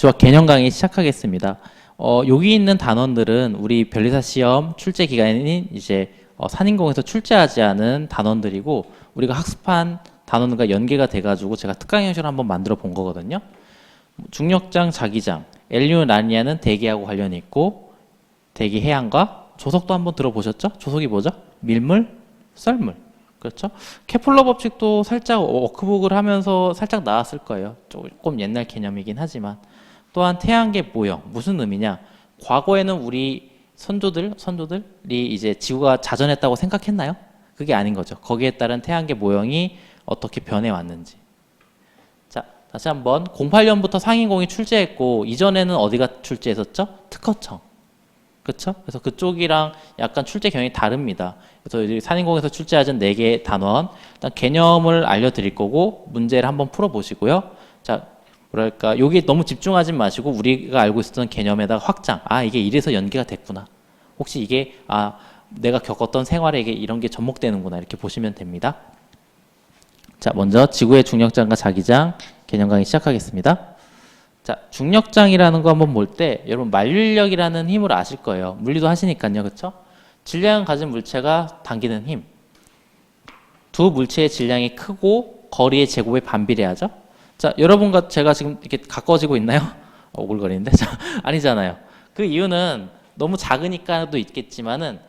좋아, 개념 강의 시작하겠습니다. 여기 있는 단원들은 우리 변리사 시험 출제 기간인 이제 산인공에서 출제하지 않은 단원들이고 우리가 학습한 단원과 연계가 돼가지고 제가 특강 형식을 한번 만들어 본 거거든요. 중력장, 자기장, 엘니뇨, 라니냐는 대기하고 관련이 있고 대기 해양과 조석도 한번 들어보셨죠? 조석이 뭐죠? 밀물, 썰물. 그렇죠? 케플러 법칙도 살짝 워크북을 하면서 살짝 나왔을 거예요. 조금 옛날 개념이긴 하지만. 또한 태양계 모형, 무슨 의미냐? 과거에는 우리 선조들이 이제 지구가 자전했다고 생각했나요? 그게 아닌 거죠. 거기에 따른 태양계 모형이 어떻게 변해왔는지. 자, 다시 한번 08년부터 상인공이 출제했고 이전에는 어디가 출제했었죠? 특허청. 그렇죠? 그래서 그쪽이랑 약간 출제 경향이 다릅니다. 그래서 산인공에서 출제하는 4개 단원 일단 개념을 알려드릴 거고 문제를 한번 풀어보시고요. 자, 뭐랄까 여기 너무 집중하지 마시고 우리가 알고 있었던 개념에다가 확장. 아, 이게 이래서 연계가 됐구나. 혹시 이게 내가 겪었던 생활에 이게 이런 게 접목되는구나 이렇게 보시면 됩니다. 자, 먼저 지구의 중력장과 자기장 개념 강의 시작하겠습니다. 자, 중력장이라는 거 한번 볼 때 여러분 만류인력이라는 힘을 아실 거예요. 물리도 하시니까요. 그렇죠? 질량을 가진 물체가 당기는 힘. 두 물체의 질량이 크고 거리의 제곱에 반비례하죠? 자, 여러분과 제가 지금 이렇게 가까워지고 있나요? 오글거리는데? 자, 아니잖아요. 그 이유는 너무 작으니까도 있겠지만은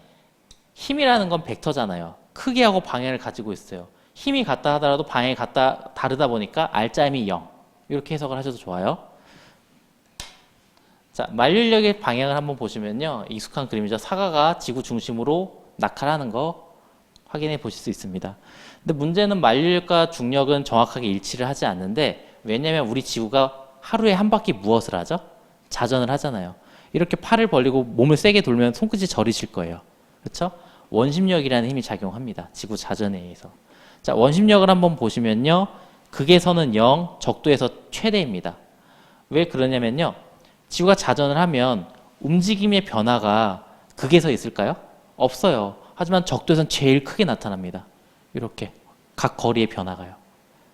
힘이라는 건 벡터잖아요. 크기하고 방향을 가지고 있어요. 힘이 같다 하더라도 방향이 다르다 보니까 R자임이 0. 이렇게 해석을 하셔도 좋아요. 자, 만류인력의 방향을 한번 보시면요. 익숙한 그림이죠. 사과가 지구 중심으로 낙하라는 거 확인해 보실 수 있습니다. 근데 문제는 만류인력과 중력은 정확하게 일치를 하지 않는데 왜냐면 우리 지구가 하루에 한 바퀴 무엇을 하죠? 자전을 하잖아요. 이렇게 팔을 벌리고 몸을 세게 돌면 손끝이 저리실 거예요. 그렇죠? 원심력이라는 힘이 작용합니다. 지구 자전에 의해서. 자, 원심력을 한번 보시면요. 극에서는 0, 적도에서 최대입니다. 왜 그러냐면요. 지구가 자전을 하면 움직임의 변화가 극에서 있을까요? 없어요. 하지만 적도에서는 제일 크게 나타납니다. 이렇게 각 거리의 변화가요.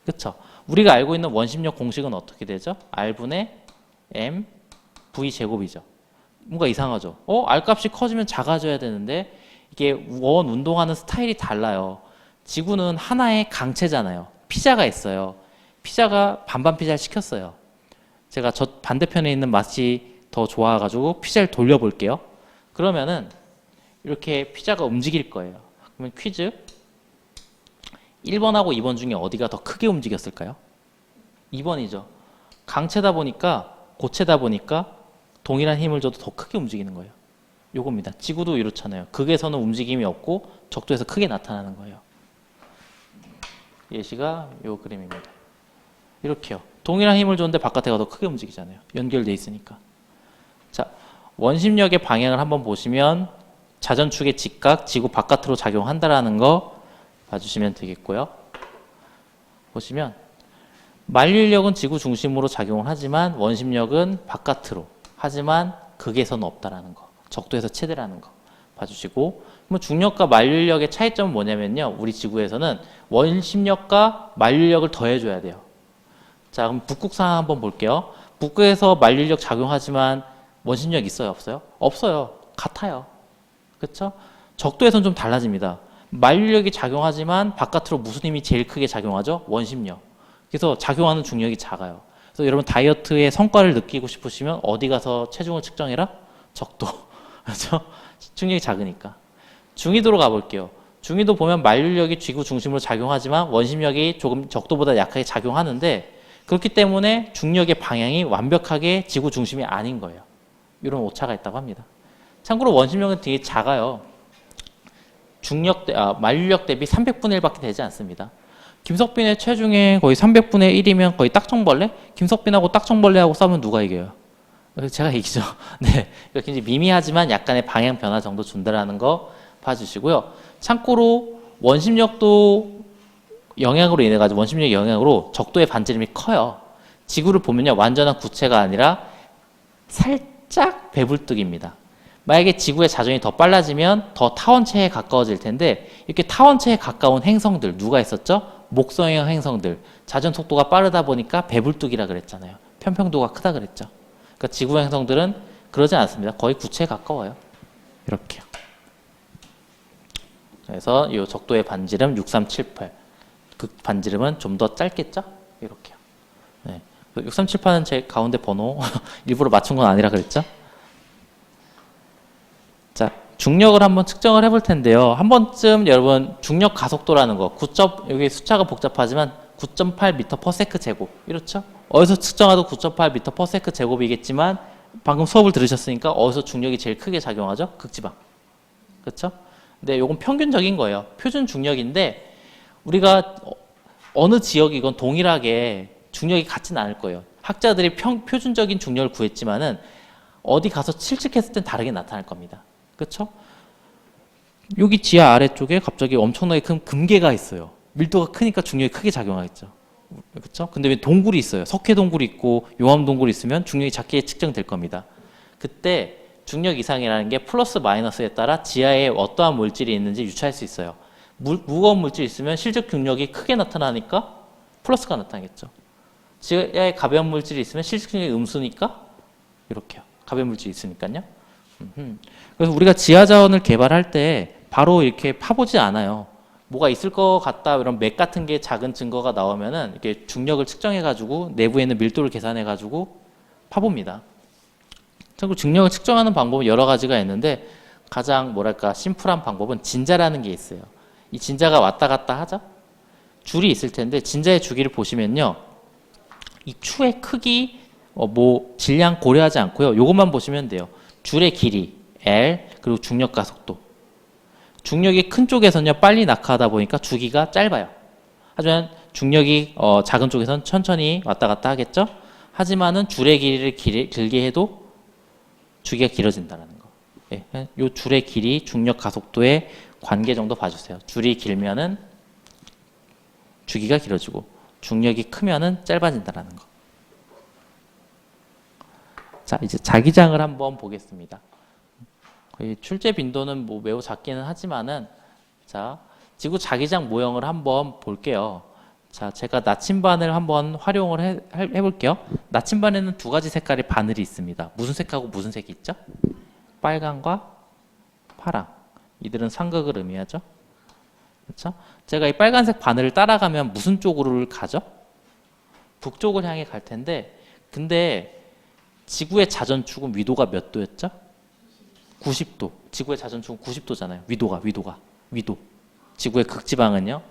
그렇죠? 우리가 알고 있는 원심력 공식은 어떻게 되죠? R분의 M V 제곱이죠. 뭔가 이상하죠? R 값이 커지면 작아져야 되는데 이게 원 운동하는 스타일이 달라요. 지구는 하나의 강체잖아요. 피자가 있어요. 피자가 반반 피자를 시켰어요. 제가 저 반대편에 있는 맛이 더 좋아가지고 피자를 돌려볼게요. 그러면은 이렇게 피자가 움직일 거예요. 그러면 퀴즈 1번하고 2번 중에 어디가 더 크게 움직였을까요? 2번이죠. 강체다 보니까 고체다 보니까 동일한 힘을 줘도 더 크게 움직이는 거예요. 요겁니다. 지구도 이렇잖아요. 극에서는 움직임이 없고 적도에서 크게 나타나는 거예요. 예시가 요 그림입니다. 이렇게요. 동일한 힘을 줬는데 바깥에가 더 크게 움직이잖아요. 연결돼 있으니까. 자, 원심력의 방향을 한번 보시면 자전축의 직각, 지구 바깥으로 작용한다라는 거 봐주시면 되겠고요. 보시면 만류인력은 지구 중심으로 작용을 하지만 원심력은 바깥으로 하지만 극에서는 없다라는 거. 적도에서 최대라는 거 봐주시고 그럼 중력과 만류인력의 차이점은 뭐냐면요. 우리 지구에서는 원심력과 만류인력을 더해줘야 돼요. 자, 그럼 북극 상황 한번 볼게요. 북극에서 만류인력 작용하지만 원심력 있어요? 없어요? 없어요. 같아요. 그렇죠? 적도에서는 좀 달라집니다. 만류인력이 작용하지만 바깥으로 무슨 힘이 제일 크게 작용하죠? 원심력. 그래서 작용하는 중력이 작아요. 그래서 여러분 다이어트의 성과를 느끼고 싶으시면 어디 가서 체중을 측정해라? 적도. 그렇죠? 중력이 작으니까. 중위도로 가볼게요. 중위도 보면 만류인력이 지구 중심으로 작용하지만 원심력이 조금 적도보다 약하게 작용하는데 그렇기 때문에 중력의 방향이 완벽하게 지구 중심이 아닌 거예요. 이런 오차가 있다고 합니다. 참고로 원심력은 되게 작아요. 만류인력 대비 300분의 1밖에 되지 않습니다. 김석빈의 체중의 거의 300분의 1이면 거의 딱정벌레? 김석빈하고 딱정벌레하고 싸우면 누가 이겨요? 제가 이기죠. 네, 굉장히 미미하지만 약간의 방향 변화 정도 준다라는 거 봐주시고요. 참고로 원심력도 영향으로 인해 가지고 원심력 영향으로 적도의 반지름이 커요. 지구를 보면요, 완전한 구체가 아니라 살짝 배불뚝입니다. 만약에 지구의 자전이 더 빨라지면 더 타원체에 가까워질 텐데 이렇게 타원체에 가까운 행성들 누가 있었죠? 목성형 행성들 자전 속도가 빠르다 보니까 배불뚝이라 그랬잖아요. 편평도가 크다 그랬죠. 그러니까 지구 행성들은 그러지 않습니다. 거의 구체에 가까워요. 이렇게요. 그래서 이 적도의 반지름 6378. 그 반지름은 좀 더 짧겠죠? 이렇게요. 네. 6378은 제 가운데 번호 일부러 맞춘 건 아니라 그랬죠? 자, 중력을 한번 측정을 해볼 텐데요. 한 번쯤 여러분 중력 가속도라는 거 9. 여기 숫자가 복잡하지만 9.8m/s 제곱 이렇죠? 어디서 측정해도 9.8m/s 제곱이겠지만 방금 수업을 들으셨으니까 어디서 중력이 제일 크게 작용하죠? 극지방. 그렇죠? 근데 이건 평균적인 거예요. 표준 중력인데 우리가 어느 지역이건 동일하게 중력이 같지는 않을 거예요. 학자들이 표준적인 중력을 구했지만은 어디 가서 실측했을 땐 다르게 나타날 겁니다. 그렇죠? 여기 지하 아래쪽에 갑자기 엄청나게 큰 금괴가 있어요. 밀도가 크니까 중력이 크게 작용하겠죠. 그렇죠? 근데 왜 동굴이 있어요? 석회 동굴이 있고 용암 동굴이 있으면 중력이 작게 측정될 겁니다. 그때 중력 이상이라는 게 플러스 마이너스에 따라 지하에 어떠한 물질이 있는지 유추할 수 있어요. 무거운 물질이 있으면 실적 중력이 크게 나타나니까 플러스가 나타나겠죠. 지하에 가벼운 물질이 있으면 실적 중력이 음수니까 이렇게요. 가벼운 물질이 있으니까요. 그래서 우리가 지하 자원을 개발할 때 바로 이렇게 파보지 않아요. 뭐가 있을 것 같다 이런 맥 같은 게 작은 증거가 나오면은 이렇게 중력을 측정해 가지고 내부에 있는 밀도를 계산해 가지고 파봅니다. 참고로 중력을 측정하는 방법은 여러 가지가 있는데 가장 뭐랄까 심플한 방법은 진자라는 게 있어요. 이 진자가 왔다 갔다 하죠. 줄이 있을 텐데 진자의 주기를 보시면요, 이 추의 크기 뭐 질량 고려하지 않고요. 요것만 보시면 돼요. 줄의 길이 L 그리고 중력 가속도. 중력이 큰 쪽에서는요 빨리 낙하하다 보니까 주기가 짧아요. 하지만 중력이 작은 쪽에서는 천천히 왔다 갔다 하겠죠. 하지만은 줄의 길이를 길게 해도 주기가 길어진다는 거. 예, 요 줄의 길이 중력 가속도의 관계 정도 봐주세요. 줄이 길면은 주기가 길어지고 중력이 크면은 짧아진다는 거. 자, 이제 자기장을 한번 보겠습니다. 출제 빈도는 뭐 매우 작기는 하지만은 자, 지구 자기장 모형을 한번 볼게요. 자, 제가 나침반을 한번 활용을 해볼게요. 나침반에는 두 가지 색깔의 바늘이 있습니다. 무슨 색하고 무슨 색이 있죠? 빨강과 파랑. 이들은 상극을 의미하죠. 그렇죠? 제가 이 빨간색 바늘을 따라가면 무슨 쪽으로 가죠? 북쪽을 향해 갈 텐데, 근데 지구의 자전축은 위도가 몇 도였죠? 90도. 지구의 자전축은 90도잖아요. 위도. 지구의 극지방은요?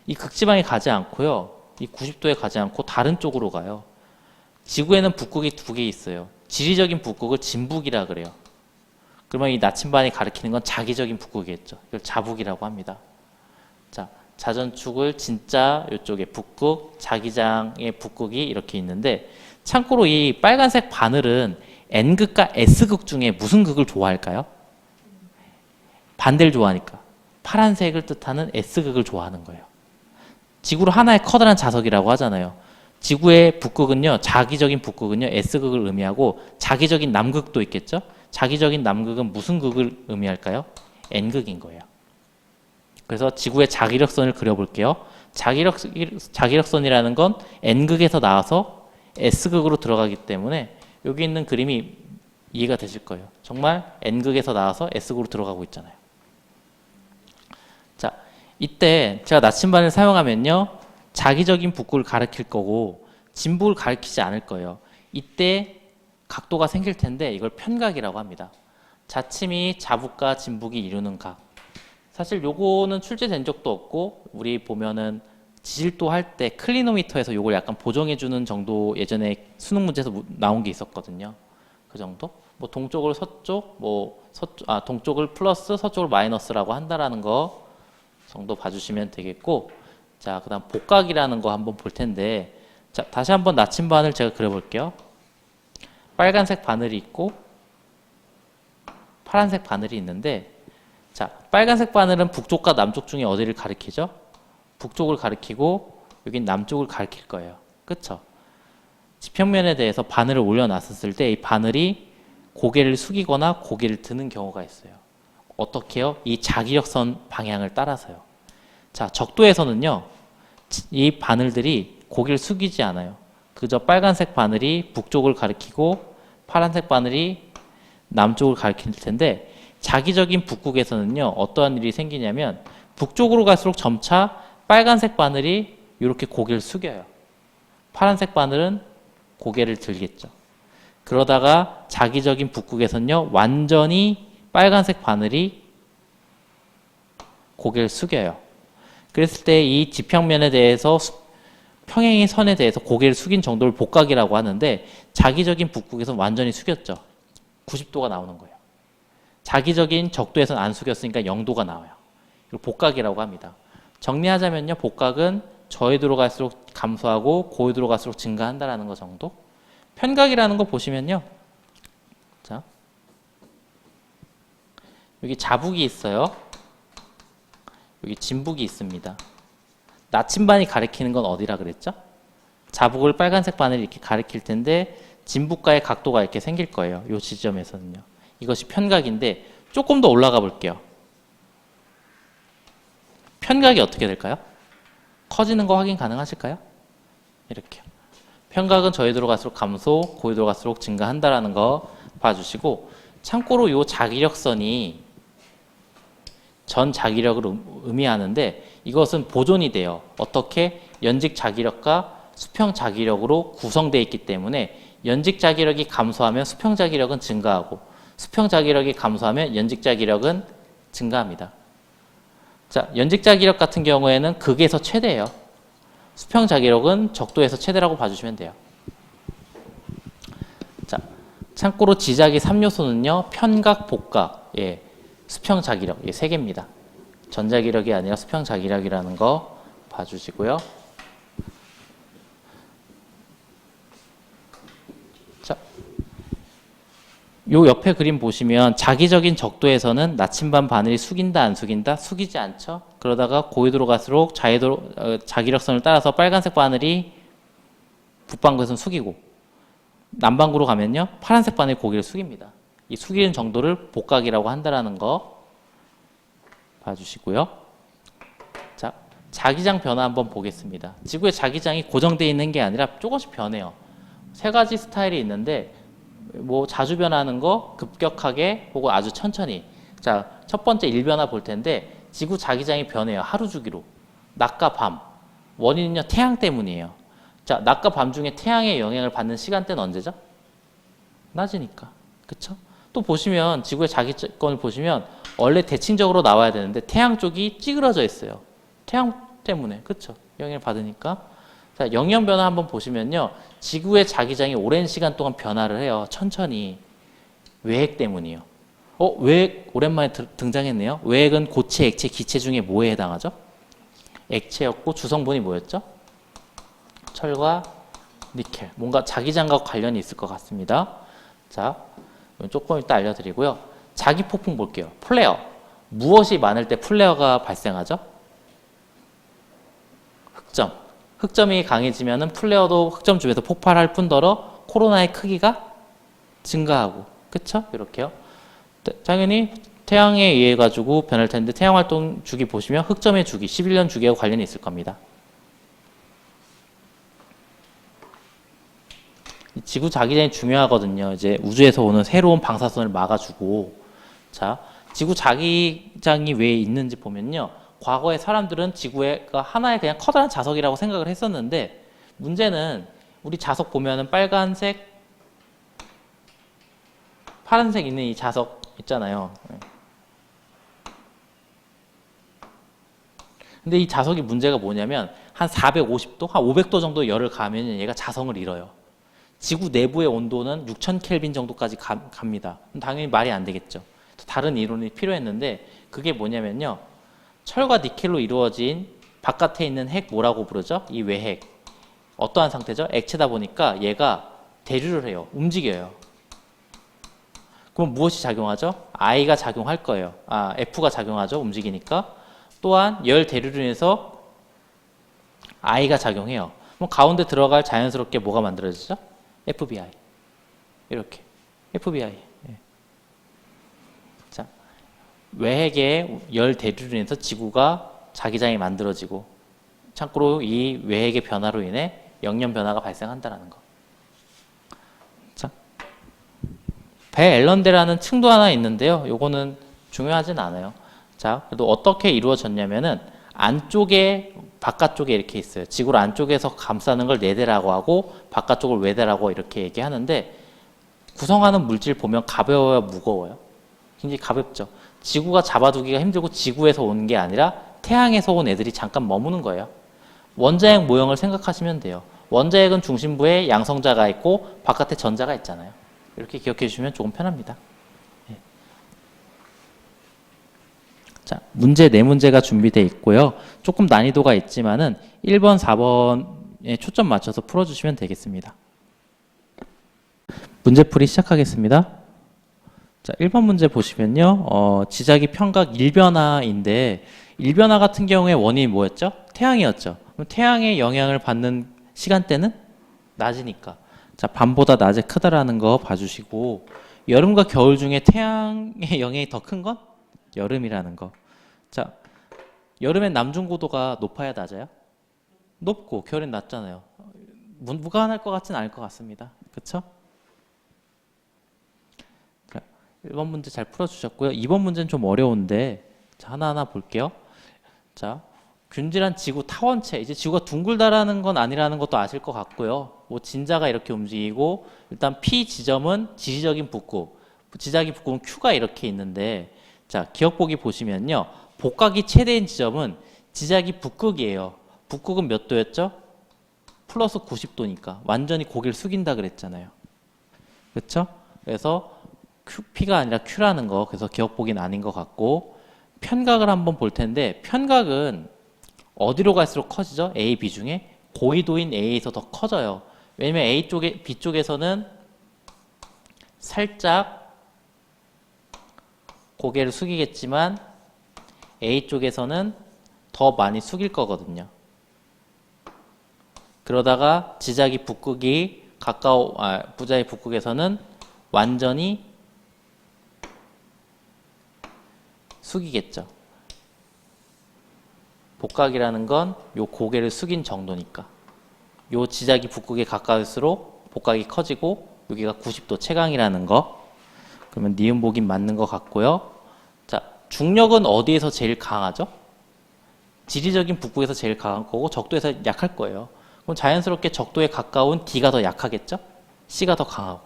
이 극지방에 가지 않고요. 이 90도에 가지 않고 다른 쪽으로 가요. 지구에는 북극이 두 개 있어요. 지리적인 북극을 진북이라 그래요. 그러면 이 나침반이 가리키는 건 자기적인 북극이겠죠. 이걸 자북이라고 합니다. 자, 자전축을 진짜 이쪽에 북극, 자기장의 북극이 이렇게 있는데 참고로 이 빨간색 바늘은 N극과 S극 중에 무슨 극을 좋아할까요? 반대를 좋아하니까. 파란색을 뜻하는 S극을 좋아하는 거예요. 지구로 하나의 커다란 자석이라고 하잖아요. 지구의 북극은요, 자기적인 북극은요, S극을 의미하고 자기적인 남극도 있겠죠? 자기적인 남극은 무슨 극을 의미할까요? N극인 거예요. 그래서 지구의 자기력선을 그려볼게요. 자기력선이라는 건 N극에서 나와서 S극으로 들어가기 때문에 여기 있는 그림이 이해가 되실 거예요. 정말 N극에서 나와서 S극으로 들어가고 있잖아요. 자, 이때 제가 나침반을 사용하면요, 자기적인 북극을 가리킬 거고 진북을 가리키지 않을 거예요. 이때 각도가 생길 텐데 이걸 편각이라고 합니다. 자침이 자북과 진북이 이루는 각. 사실 요거는 출제된 적도 없고 우리 보면은 지질도 할 때 클리노미터에서 요걸 약간 보정해 주는 정도 예전에 수능 문제에서 나온 게 있었거든요. 그 정도? 뭐 동쪽을 서쪽, 동쪽을 플러스, 서쪽을 마이너스라고 한다라는 거 정도 봐주시면 되겠고, 자, 그다음 복각이라는 거 한번 볼 텐데, 자, 다시 한번 나침반을 제가 그려볼게요. 빨간색 바늘이 있고 파란색 바늘이 있는데, 자, 빨간색 바늘은 북쪽과 남쪽 중에 어디를 가리키죠? 북쪽을 가리키고 여긴 남쪽을 가리킬 거예요. 그쵸? 지평면에 대해서 바늘을 올려놨었을 때 이 바늘이 고개를 숙이거나 고개를 드는 경우가 있어요. 어떻게요? 이 자기력선 방향을 따라서요. 자, 적도에서는요, 이 바늘들이 고개를 숙이지 않아요. 그저 빨간색 바늘이 북쪽을 가리키고 파란색 바늘이 남쪽을 가리킬 텐데 자기적인 북극에서는요 어떠한 일이 생기냐면 북쪽으로 갈수록 점차 빨간색 바늘이 이렇게 고개를 숙여요. 파란색 바늘은 고개를 들겠죠. 그러다가 자기적인 북극에서는요 완전히 빨간색 바늘이 고개를 숙여요. 그랬을 때 이 지평면에 대해서 평행의 선에 대해서 고개를 숙인 정도를 복각이라고 하는데 자기적인 북극에서는 완전히 숙였죠. 90도가 나오는 거예요. 자기적인 적도에서는 안 숙였으니까 0도가 나와요. 이걸 복각이라고 합니다. 정리하자면요. 복각은 저해도로 갈수록 감소하고 고해도로 갈수록 증가한다라는 거 정도. 편각이라는 거 보시면요. 자, 여기 자북이 있어요. 여기 진북이 있습니다. 나침반이 가리키는 건 어디라 그랬죠? 자북을 빨간색 바늘이 이렇게 가리킬 텐데 진북과의 각도가 이렇게 생길 거예요. 이 지점에서는요. 이것이 편각인데 조금 더 올라가 볼게요. 편각이 어떻게 될까요? 커지는 거 확인 가능하실까요? 이렇게요. 편각은 저해도로 갈수록 감소, 고해도로 갈수록 증가한다라는 거 봐주시고 참고로 이 자기력선이 전 자기력을 의미하는데 이것은 보존이 돼요. 어떻게? 연직 자기력과 수평 자기력으로 구성되어 있기 때문에 연직 자기력이 감소하면 수평 자기력은 증가하고 수평 자기력이 감소하면 연직 자기력은 증가합니다. 자, 연직 자기력 같은 경우에는 극에서 최대예요. 수평 자기력은 적도에서 최대라고 봐주시면 돼요. 자, 참고로 지자기 3요소는요. 편각, 복각, 예, 수평 자기력, 예, 3개입니다. 전자기력이 아니라 수평 자기력이라는 거 봐주시고요. 자, 요 옆에 그림 보시면 자기적인 적도에서는 나침반 바늘이 숙인다 안 숙인다? 숙이지 않죠. 그러다가 고해도로 갈수록 자기력선을 따라서 빨간색 바늘이 북반구에서는 숙이고 남반구로 가면요 파란색 바늘이 고개를 숙입니다. 이 숙이는 정도를 복각이라고 한다라는 거 봐주시고요. 자, 자기장 변화 한번 보겠습니다. 지구의 자기장이 고정되어 있는 게 아니라 조금씩 변해요. 3가지 스타일이 있는데 뭐 자주 변하는 거, 급격하게, 혹은 아주 천천히. 자, 첫 번째 일변화 볼 텐데 지구 자기장이 변해요. 하루 주기로. 낮과 밤. 원인은요 태양 때문이에요. 자, 낮과 밤 중에 태양의 영향을 받는 시간대는 언제죠? 낮이니까. 그쵸? 또 보시면 지구의 자기권을 보시면 원래 대칭적으로 나와야 되는데 태양 쪽이 찌그러져 있어요. 태양 때문에. 그쵸? 영향을 받으니까. 자, 영역 변화 한번 보시면요. 지구의 자기장이 오랜 시간 동안 변화를 해요. 천천히. 외핵 때문이요. 외핵 오랜만에 등장했네요. 외핵은 고체, 액체, 기체 중에 뭐에 해당하죠? 액체였고 주성분이 뭐였죠? 철과 니켈. 뭔가 자기장과 관련이 있을 것 같습니다. 자, 조금 이따 알려드리고요. 자기 폭풍 볼게요. 플레어. 무엇이 많을 때 플레어가 발생하죠? 흑점. 흑점이 강해지면 플레어도 흑점 주변에서 폭발할 뿐더러 코로나의 크기가 증가하고. 그쵸? 이렇게요. 당연히 태양에 의해 가지고 변할 텐데 태양 활동 주기 보시면 흑점의 주기, 11년 주기하고 관련이 있을 겁니다. 지구 자기장이 중요하거든요. 이제 우주에서 오는 새로운 방사선을 막아주고. 자, 지구 자기장이 왜 있는지 보면요. 과거에 사람들은 지구가 하나의 그냥 커다란 자석이라고 생각을 했었는데 문제는 우리 자석 보면은 빨간색, 파란색 있는 이 자석 있잖아요. 근데 이 자석이 문제가 뭐냐면 한 450도, 한 500도 정도 열을 가하면 얘가 자성을 잃어요. 지구 내부의 온도는 6000켈빈 정도까지 갑니다. 당연히 말이 안 되겠죠. 다른 이론이 필요했는데 그게 뭐냐면요. 철과 니켈로 이루어진 바깥에 있는 핵 뭐라고 부르죠? 이 외핵. 어떠한 상태죠? 액체다 보니까 얘가 대류를 해요. 움직여요. 그럼 무엇이 작용하죠? I가 작용할 거예요. F가 작용하죠. 움직이니까. 또한 열 대류로 인해서 I가 작용해요. 그럼 가운데 들어갈 자연스럽게 뭐가 만들어지죠? FBI. 이렇게. FBI. 예. 자, 외핵의 열 대류로 인해서 지구가 자기장이 만들어지고 참고로 이 외핵의 변화로 인해 영연 변화가 발생한다는 거. 자, 배앨런대라는 층도 하나 있는데요. 요거는 중요하진 않아요. 자, 그래도 어떻게 이루어졌냐면은 안쪽에 바깥쪽에 이렇게 있어요. 지구를 안쪽에서 감싸는 걸 내대라고 하고 바깥쪽을 외대라고 이렇게 얘기하는데 구성하는 물질 보면 가벼워요, 무거워요? 굉장히 가볍죠. 지구가 잡아두기가 힘들고 지구에서 온 게 아니라 태양에서 온 애들이 잠깐 머무는 거예요. 원자핵 모형을 생각하시면 돼요. 원자핵은 중심부에 양성자가 있고 바깥에 전자가 있잖아요. 이렇게 기억해 주시면 조금 편합니다. 예. 자, 문제 네 문제가 준비되어 있고요. 조금 난이도가 있지만은 1번, 4번에 초점 맞춰서 풀어주시면 되겠습니다. 문제풀이 시작하겠습니다. 자, 1번 문제 보시면요. 지자기 편각 일변화인데 일변화 같은 경우에 원인이 뭐였죠? 태양이었죠. 그럼 태양의 영향을 받는 시간대는 낮이니까. 자, 밤보다 낮에 크다라는 거 봐주시고 여름과 겨울 중에 태양의 영향이 더 큰 건 여름이라는 거. 자, 여름엔 남중고도가 높아야 낮아요? 높고 겨울엔 낮잖아요. 무관할 것 같지는 않을 것 같습니다. 그렇죠? 1번 문제 잘 풀어주셨고요. 2번 문제는 좀 어려운데 자, 하나하나 볼게요. 자, 균질한 지구 타원체. 이제 지구가 둥글다라는 건 아니라는 것도 아실 것 같고요. 뭐 진자가 이렇게 움직이고 일단 P 지점은 지지적인 북극, 지자기 북극은 Q가 이렇게 있는데 자, 기억보기 보시면요. 복각이 최대인 지점은 지자기 북극이에요. 북극은 몇 도였죠? 플러스 90도니까 완전히 고개를 숙인다 그랬잖아요. 그렇죠? 그래서 P가 아니라 Q라는 거, 그래서 기억보기는 아닌 것 같고 편각을 한번 볼 텐데 편각은 어디로 갈수록 커지죠? A, B 중에 고緯도인 A에서 더 커져요. 왜냐면 A 쪽에 B 쪽에서는 살짝 고개를 숙이겠지만 A 쪽에서는 더 많이 숙일 거거든요. 그러다가 지자기 북극이 부자의 북극에서는 완전히 숙이겠죠. 복각이라는 건 요 고개를 숙인 정도니까. 요 지자기 북극에 가까울수록 복각이 커지고 여기가 90도 채광이라는 거. 그러면 니은 보긴 맞는 것 같고요. 자, 중력은 어디에서 제일 강하죠? 지리적인 북극에서 제일 강한 거고 적도에서 약할 거예요. 그럼 자연스럽게 적도에 가까운 D가 더 약하겠죠? C가 더 강하고.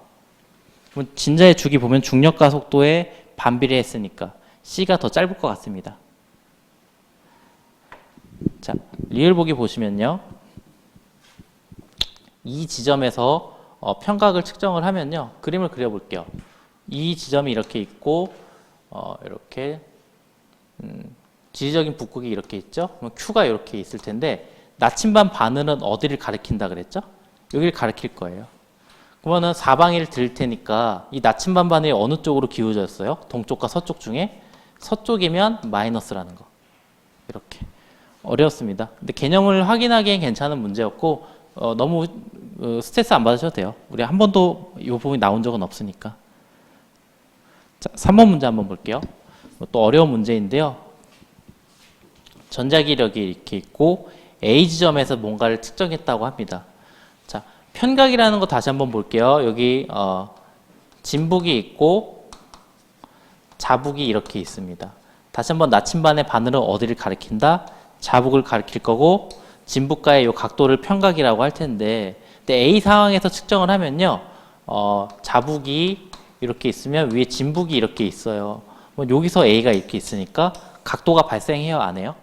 그럼 진자의 주기 보면 중력과 속도에 반비례했으니까 C가 더 짧을 것 같습니다. 자, 리을 보기 보시면요. 이 지점에서 편각을 측정을 하면요. 그림을 그려볼게요. 이 지점이 이렇게 있고 이렇게 지리적인 북극이 이렇게 있죠. 그럼 Q가 이렇게 있을 텐데 나침반 바늘은 어디를 가리킨다 그랬죠? 여기를 가리킬 거예요. 그러면은 사방위를 드릴 테니까 이 나침반 바늘이 어느 쪽으로 기울어졌어요? 동쪽과 서쪽 중에 서쪽이면 마이너스라는 거. 이렇게 어려웠습니다. 근데 개념을 확인하기엔 괜찮은 문제였고 너무 스트레스 안 받으셔도 돼요. 우리 한 번도 이 부분이 나온 적은 없으니까. 자, 3번 문제 한번 볼게요. 또 어려운 문제인데요. 전자기력이 이렇게 있고 A 지점에서 뭔가를 측정했다고 합니다. 자, 편각이라는 거 다시 한번 볼게요. 여기 진북이 있고 자북이 이렇게 있습니다. 다시 한번 나침반의 바늘은 어디를 가리킨다? 자북을 가리킬 거고 진북과의 이 각도를 편각이라고 할 텐데 근데 A 상황에서 측정을 하면요. 자북이 이렇게 있으면 위에 진북이 이렇게 있어요. 여기서 A가 이렇게 있으니까 각도가 발생해요? 안 해요?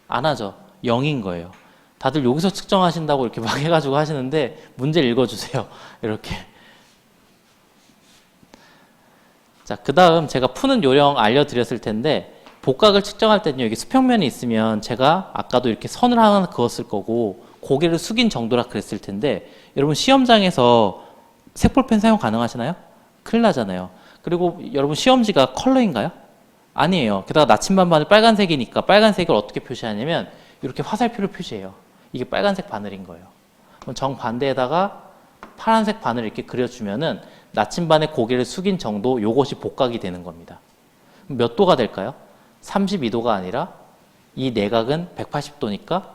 안 하죠. 0인 거예요. 다들 여기서 측정하신다고 이렇게 막 해가지고 하시는데 문제를 읽어주세요. 이렇게. 자, 그 다음 제가 푸는 요령 알려드렸을 텐데 복각을 측정할 때는 여기 수평면이 있으면 제가 아까도 이렇게 선을 하나 그었을 거고 고개를 숙인 정도라 그랬을 텐데 여러분 시험장에서 색볼펜 사용 가능하시나요? 큰일 나잖아요. 그리고 여러분 시험지가 컬러인가요? 아니에요. 게다가 나침반 바늘 빨간색이니까 빨간색을 어떻게 표시하냐면 이렇게 화살표를 표시해요. 이게 빨간색 바늘인 거예요. 그럼 정반대에다가 파란색 바늘을 이렇게 그려주면은 나침반의 고개를 숙인 정도 요것이 복각이 되는 겁니다. 몇 도가 될까요? 32도가 아니라 이 내각은 180도니까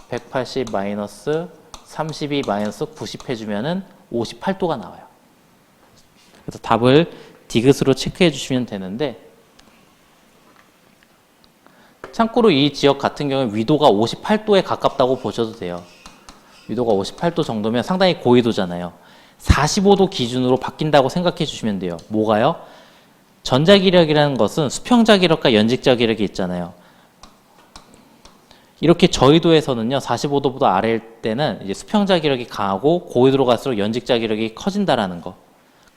180 마이너스 32 마이너스 90 해주면은 58도가 나와요. 그래서 답을 디귿으로 체크해 주시면 되는데, 참고로 이 지역 같은 경우는 위도가 58도에 가깝다고 보셔도 돼요. 위도가 58도 정도면 상당히 고위도잖아요. 45도 기준으로 바뀐다고 생각해 주시면 돼요. 뭐가요? 전자기력이라는 것은 수평자기력과 연직자기력이 있잖아요. 이렇게 저위도에서는요, 45도보다 아래일 때는 이제 수평자기력이 강하고 고위도로 갈수록 연직자기력이 커진다라는 거.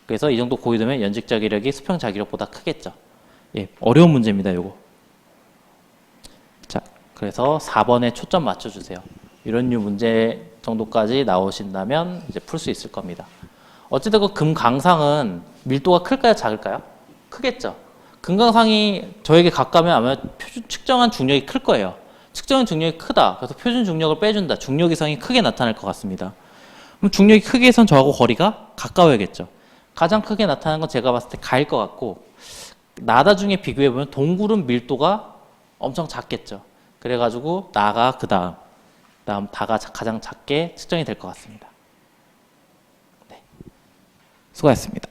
그래서 이 정도 고위도면 연직자기력이 수평자기력보다 크겠죠. 예, 어려운 문제입니다, 요거. 자, 그래서 4번에 초점 맞춰주세요. 이런 류 문제 정도까지 나오신다면 이제 풀 수 있을 겁니다. 어쨌든 그 금강상은 밀도가 클까요, 작을까요? 크겠죠. 금강상이 저에게 가까우면 아마 측정한 중력이 클 거예요. 측정한 중력이 크다. 그래서 표준 중력을 빼준다. 중력 이상이 크게 나타날 것 같습니다. 그럼 중력이 크게 해선 저하고 거리가 가까워야겠죠. 가장 크게 나타나는 건 제가 봤을 때 가일 것 같고, 나다 중에 비교해보면 동굴은 밀도가 엄청 작겠죠. 그래가지고 나가 그 다음 다가 가장 작게 측정이 될 것 같습니다. 네. 수고하셨습니다.